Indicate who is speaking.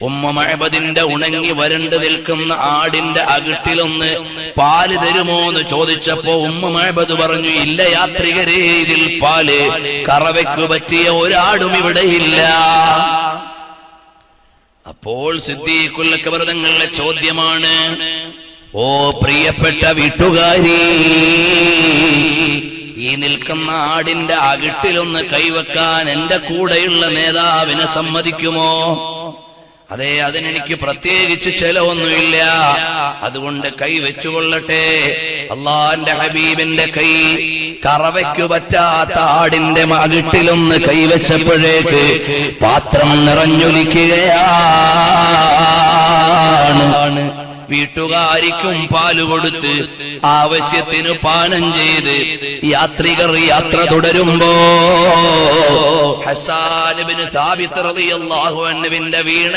Speaker 1: മഅബദിന്റെ ഉണങ്ങി വരണ്ടു നിൽക്കുന്ന ആടിന്റെ അകിട്ടിലൊന്ന് പാല് തരുമോ എന്ന് ചോദിച്ചപ്പോ മഅബദ് പറഞ്ഞു, ഇല്ല യാത്രികരേ, ഇതിൽ പാല് കറവയ്ക്കു പറ്റിയ ഒരാടും ഇവിടെയില്ല. അപ്പോൾ സിദ്ദീഖുൽ അക്ബർ തങ്ങളുടെ ചോദ്യമാണ്, ഓ പ്രിയപ്പെട്ട വീട്ടുകാരി, ഈ നിൽക്കുന്ന ആടിന്റെ അകിട്ടിലൊന്ന് കൈവെക്കാൻ എന്റെ കൂടെയുള്ള നേതാവിനെ സമ്മതിക്കുമോ? അതെ, അതിനെനിക്ക് പ്രത്യേകിച്ച് ചെലവൊന്നുമില്ല, അതുകൊണ്ട് കൈ വെച്ചുകൊള്ളട്ടെ. അള്ളാന്റെ ഹബീബിന്റെ കൈ കറവയ്ക്കു പറ്റാത്ത ആടിന്റെ അകിട്ടിലൊന്ന് കൈവച്ചപ്പോഴേക്ക് പാത്രം നിറഞ്ഞൊലിക്കുകയാണ്. വീട്ടുകാരിക്കും പാല് കൊടുത്ത് ആവശ്യത്തിന് പാനം ചെയ്ത് യാത്രികർ യാത്ര തുടരുമ്പോ ഹസ്സാൻ ഇബ്നു സാബിത്ത് റളിയല്ലാഹു അൻഹുവിന്റെ വീണ